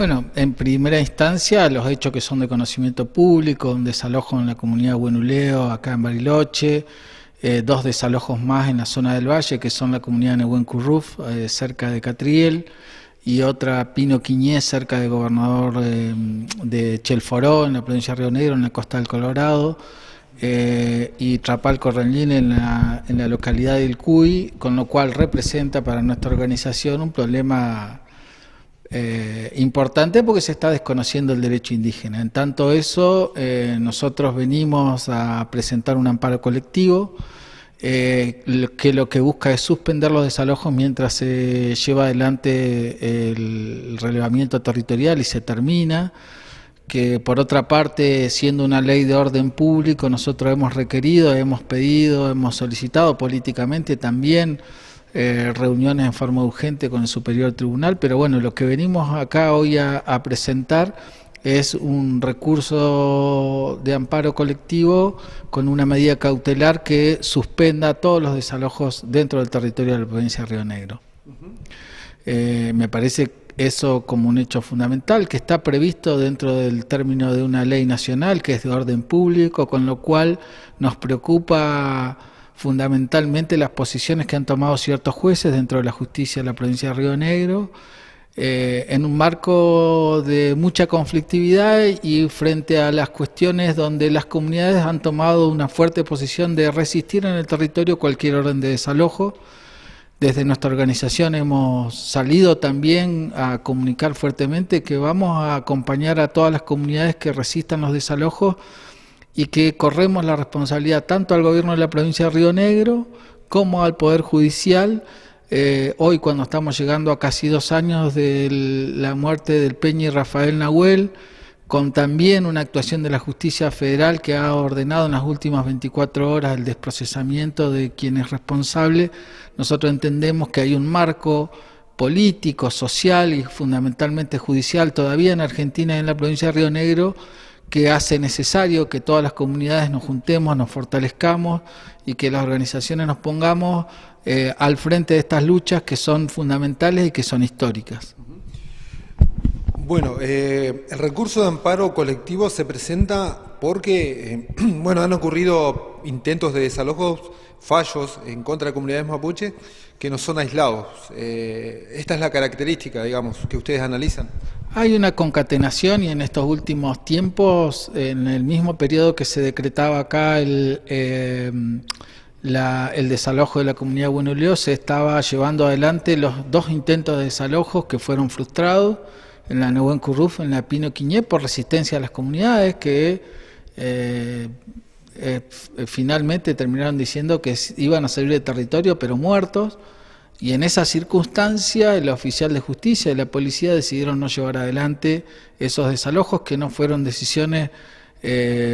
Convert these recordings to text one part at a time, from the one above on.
Bueno, en primera instancia, los hechos que son de conocimiento público, un desalojo en la comunidad de Buenuleo, acá en Bariloche, dos desalojos más en la zona del Valle, que son la comunidad de Nehuencurruf, cerca de Catriel, y otra Pino Quiñé, cerca de Gobernador de Chelforó, en la provincia de Río Negro, en la costa del Colorado, y Trapalco Renlín en la localidad del Cuy, con lo cual representa para nuestra organización un problema importante porque se está desconociendo el derecho indígena. En tanto eso, nosotros venimos a presentar un amparo colectivo que lo que busca es suspender los desalojos mientras se lleva adelante el relevamiento territorial y se termina, que por otra parte, siendo una ley de orden público, nosotros hemos requerido, hemos pedido, hemos solicitado políticamente también reuniones en forma urgente con el Superior Tribunal, pero bueno, lo que venimos acá hoy a presentar es un recurso de amparo colectivo con una medida cautelar que suspenda todos los desalojos dentro del territorio de la provincia de Río Negro. Me parece eso como un hecho fundamental, que está previsto dentro del término de una ley nacional que es de orden público, con lo cual nos preocupa fundamentalmente las posiciones que han tomado ciertos jueces dentro de la justicia de la provincia de Río Negro, en un marco de mucha conflictividad y frente a las cuestiones donde las comunidades han tomado una fuerte posición de resistir en el territorio cualquier orden de desalojo. Desde nuestra organización hemos salido también a comunicar fuertemente que vamos a acompañar a todas las comunidades que resistan los desalojos y que corremos la responsabilidad tanto al gobierno de la provincia de Río Negro como al Poder Judicial. Hoy, cuando estamos llegando a casi 2 años de la muerte del Peña y Rafael Nahuel, con también una actuación de la Justicia Federal que ha ordenado en las últimas 24 horas el desprocesamiento de quien es responsable, nosotros entendemos que hay un marco político, social y fundamentalmente judicial todavía en Argentina y en la provincia de Río Negro que hace necesario que todas las comunidades nos juntemos, nos fortalezcamos y que las organizaciones nos pongamos al frente de estas luchas que son fundamentales y que son históricas. Bueno, el recurso de amparo colectivo se presenta porque bueno, han ocurrido intentos de desalojos, fallos en contra de comunidades mapuche que no son aislados. Esta es la característica, digamos, que ustedes analizan. Hay una concatenación y en estos últimos tiempos, en el mismo periodo que se decretaba acá el desalojo de la comunidad de Buenuleo, se estaba llevando adelante los 2 intentos de desalojos que fueron frustrados en la Nehuencurruf, en la Pino Quiñé, por resistencia a las comunidades que finalmente terminaron diciendo que iban a salir del territorio pero muertos. Y en esa circunstancia el oficial de justicia y la policía decidieron no llevar adelante esos desalojos, que no fueron decisiones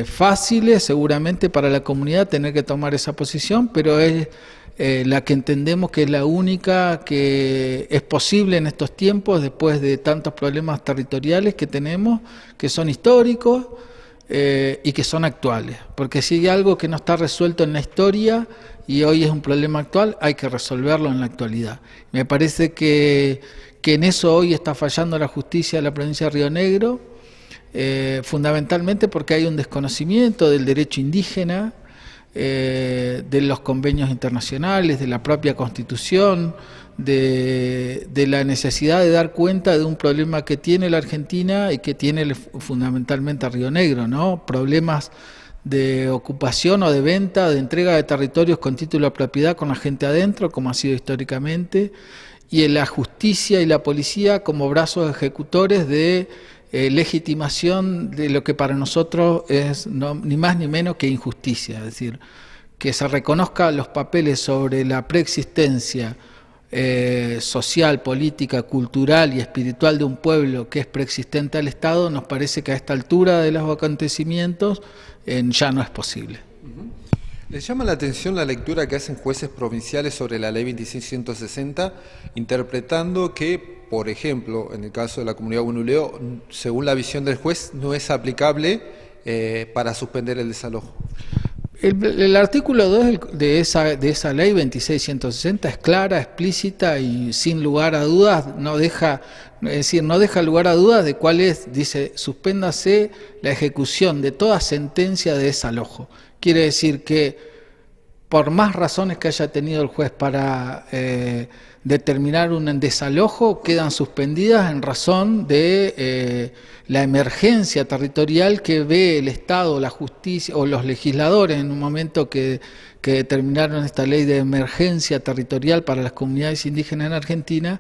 fáciles seguramente para la comunidad tener que tomar esa posición, pero es la que entendemos que es la única que es posible en estos tiempos después de tantos problemas territoriales que tenemos, que son históricos y que son actuales. Porque si hay algo que no está resuelto en la historia y hoy es un problema actual, hay que resolverlo en la actualidad. Me parece que en eso hoy está fallando la justicia de la provincia de Río Negro, fundamentalmente porque hay un desconocimiento del derecho indígena, de los convenios internacionales, de la propia Constitución, de la necesidad de dar cuenta de un problema que tiene la Argentina y que tiene fundamentalmente a Río Negro, ¿no? Problemas de ocupación o de venta, de entrega de territorios con título de propiedad con la gente adentro, como ha sido históricamente, y en la justicia y la policía como brazos ejecutores de legitimación de lo que para nosotros es ni más ni menos que injusticia, es decir, que se reconozca los papeles sobre la preexistencia social, política, cultural y espiritual de un pueblo que es preexistente al Estado. Nos parece que a esta altura de los acontecimientos ya no es posible. ¿Les llama la atención la lectura que hacen jueces provinciales sobre la ley 2660, interpretando que, por ejemplo, en el caso de la comunidad Buenuleo, según la visión del juez, no es aplicable para suspender el desalojo? El artículo 2 de esa ley 26.160 es clara, explícita y sin lugar a dudas, no deja lugar a dudas de cuál es, dice, suspéndase la ejecución de toda sentencia de desalojo. Quiere decir que por más razones que haya tenido el juez para determinar un desalojo, quedan suspendidas en razón de la emergencia territorial que ve el Estado, la justicia o los legisladores en un momento que determinaron esta ley de emergencia territorial para las comunidades indígenas en Argentina,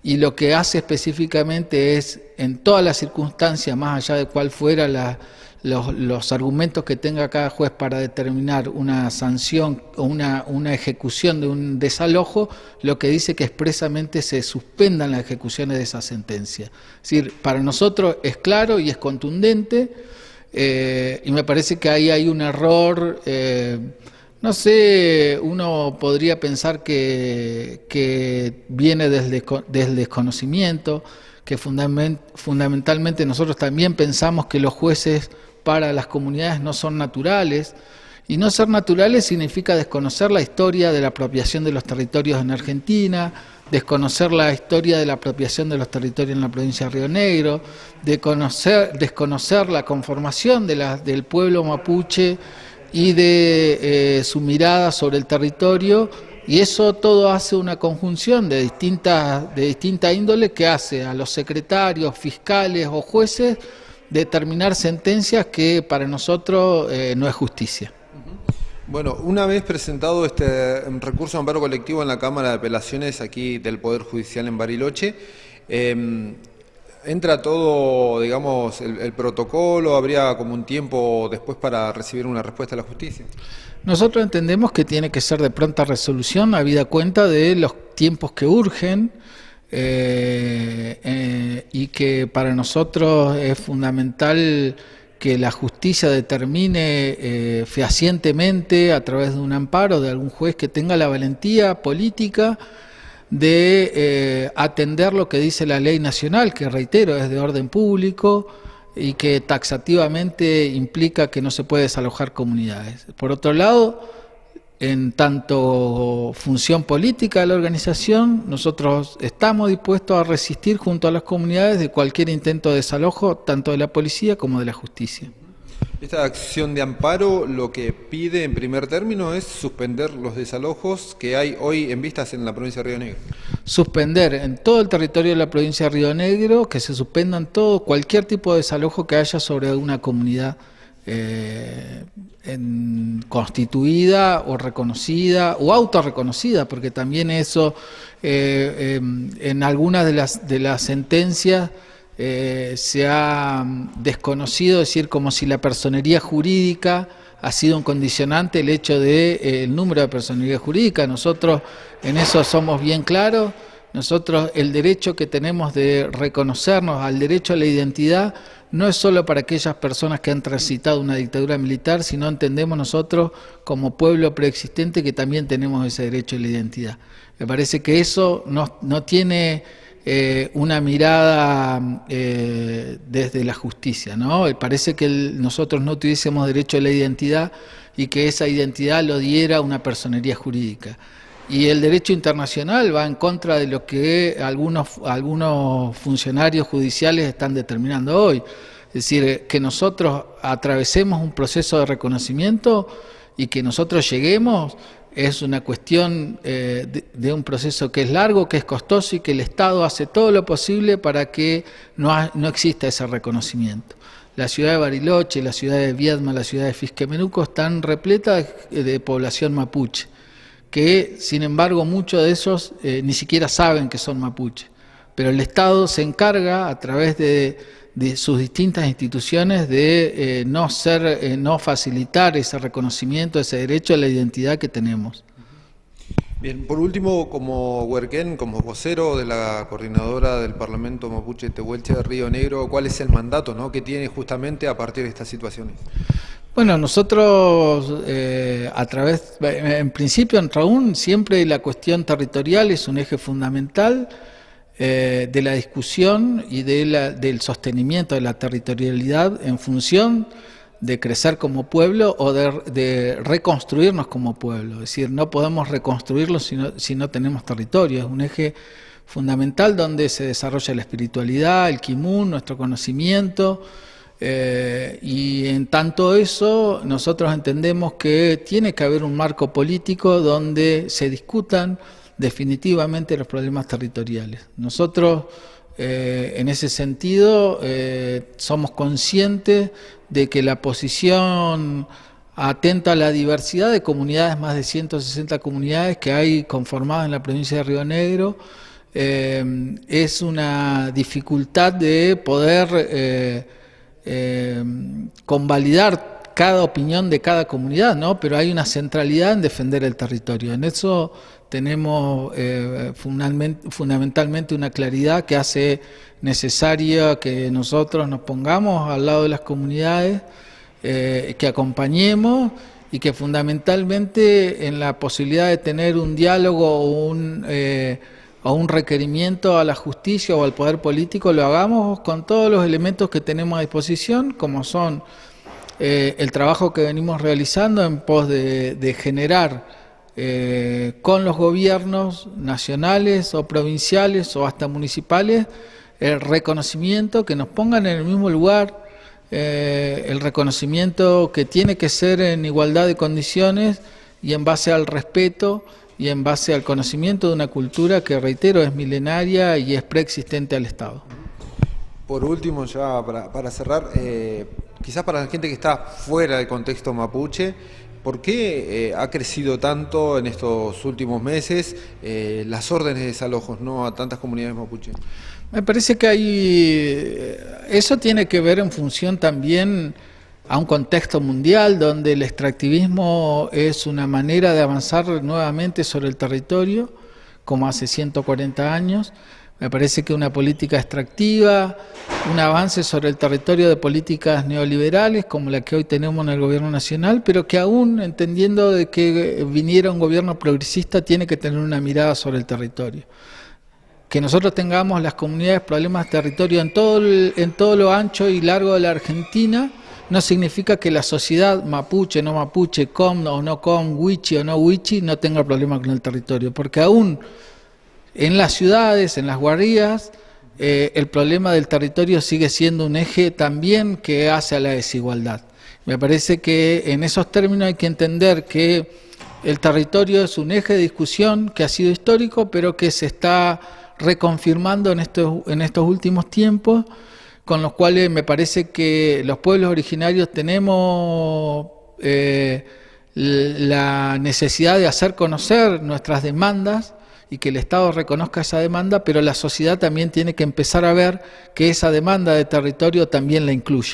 y lo que hace específicamente es, en todas las circunstancias, más allá de cuál fuera los argumentos que tenga cada juez para determinar una sanción o una ejecución de un desalojo, lo que dice que expresamente se suspendan las ejecuciones de esa sentencia. Es decir, para nosotros es claro y es contundente, y me parece que ahí hay un error. No sé, uno podría pensar que viene desde desconocimiento, que fundamentalmente nosotros también pensamos que los jueces para las comunidades no son naturales, y no ser naturales significa desconocer la historia de la apropiación de los territorios en Argentina, desconocer la historia de la apropiación de los territorios en la provincia de Río Negro, desconocer la conformación del pueblo mapuche y de su mirada sobre el territorio, y eso todo hace una conjunción de distinta índole que hace a los secretarios, fiscales o jueces determinar sentencias que para nosotros no es justicia. Bueno, una vez presentado este recurso de amparo colectivo en la Cámara de Apelaciones aquí del Poder Judicial en Bariloche, ¿entra todo, digamos, el protocolo? ¿Habría como un tiempo después para recibir una respuesta de la justicia? Nosotros entendemos que tiene que ser de pronta resolución, habida cuenta de los tiempos que urgen, y que para nosotros es fundamental que la justicia determine fehacientemente a través de un amparo de algún juez que tenga la valentía política de atender lo que dice la ley nacional, que reitero es de orden público y que taxativamente implica que no se puede desalojar comunidades. Por otro lado, en tanto función política de la organización, nosotros estamos dispuestos a resistir junto a las comunidades de cualquier intento de desalojo, tanto de la policía como de la justicia. Esta acción de amparo lo que pide en primer término es suspender los desalojos que hay hoy en vistas en la provincia de Río Negro. Suspender en todo el territorio de la provincia de Río Negro, que se suspendan cualquier tipo de desalojo que haya sobre una comunidad constituida o reconocida o autorreconocida, porque también eso en algunas de las sentencias se ha desconocido, es decir, como si la personería jurídica ha sido un condicionante el hecho de el número de personería jurídica. Nosotros en eso somos bien claros. Nosotros el derecho que tenemos de reconocernos al derecho a la identidad no es solo para aquellas personas que han transitado una dictadura militar, sino entendemos nosotros como pueblo preexistente que también tenemos ese derecho a la identidad. Me parece que eso no tiene una mirada desde la justicia, ¿no? Parece que nosotros no tuviésemos derecho a la identidad y que esa identidad lo diera una personería jurídica. Y el derecho internacional va en contra de lo que algunos funcionarios judiciales están determinando hoy. Es decir, que nosotros atravesemos un proceso de reconocimiento y que nosotros lleguemos es una cuestión de un proceso que es largo, que es costoso y que el Estado hace todo lo posible para que no exista ese reconocimiento. La ciudad de Bariloche, la ciudad de Viedma, la ciudad de Fisquemenuco están repletas de población mapuche, que sin embargo muchos de esos ni siquiera saben que son mapuche, pero el Estado se encarga a través de sus distintas instituciones de no facilitar ese reconocimiento, ese derecho a la identidad que tenemos. Bien, por último, como huerquén, como vocero de la coordinadora del Parlamento Mapuche Tehuelche de Río Negro, ¿cuál es el mandato, ¿no?, que tiene justamente a partir de estas situaciones? Bueno, nosotros en principio en Raún siempre la cuestión territorial es un eje fundamental de la discusión y del sostenimiento de la territorialidad en función de crecer como pueblo o de reconstruirnos como pueblo. Es decir, no podemos reconstruirlo si no tenemos territorio. Es un eje fundamental donde se desarrolla la espiritualidad, el kimun, nuestro conocimiento, y en tanto eso nosotros entendemos que tiene que haber un marco político donde se discutan definitivamente los problemas territoriales. Nosotros en ese sentido somos conscientes de que la posición atenta a la diversidad de comunidades, más de 160 comunidades que hay conformadas en la provincia de Río Negro, es una dificultad de poder convalidar cada opinión de cada comunidad, ¿no? Pero hay una centralidad en defender el territorio. En eso tenemos fundamentalmente una claridad que hace necesaria que nosotros nos pongamos al lado de las comunidades, que acompañemos y que fundamentalmente en la posibilidad de tener un diálogo o un requerimiento a la justicia o al poder político lo hagamos con todos los elementos que tenemos a disposición, como son el trabajo que venimos realizando en pos de generar con los gobiernos nacionales o provinciales o hasta municipales el reconocimiento, que nos pongan en el mismo lugar, el reconocimiento que tiene que ser en igualdad de condiciones y en base al respeto y en base al conocimiento de una cultura que, reitero, es milenaria y es preexistente al Estado. Por último, ya para cerrar, quizás para la gente que está fuera del contexto mapuche, ¿por qué ha crecido tanto en estos últimos meses las órdenes de desalojos, ¿no?, a tantas comunidades mapuche? Me parece que eso tiene que ver en función también a un contexto mundial donde el extractivismo es una manera de avanzar nuevamente sobre el territorio, como hace 140 años. Me parece que una política extractiva, un avance sobre el territorio de políticas neoliberales como la que hoy tenemos en el gobierno nacional, pero que aún entendiendo de que viniera un gobierno progresista tiene que tener una mirada sobre el territorio. Que nosotros tengamos las comunidades problemas de territorio en todo lo ancho y largo de la Argentina no significa que la sociedad mapuche, no mapuche, com o no com, wichi o no wichi, no tenga problemas con el territorio, porque aún en las ciudades, en las guardias, el problema del territorio sigue siendo un eje también que hace a la desigualdad. Me parece que en esos términos hay que entender que el territorio es un eje de discusión que ha sido histórico, pero que se está reconfirmando en estos últimos tiempos, con los cuales me parece que los pueblos originarios tenemos la necesidad de hacer conocer nuestras demandas y que el Estado reconozca esa demanda, pero la sociedad también tiene que empezar a ver que esa demanda de territorio también la incluye.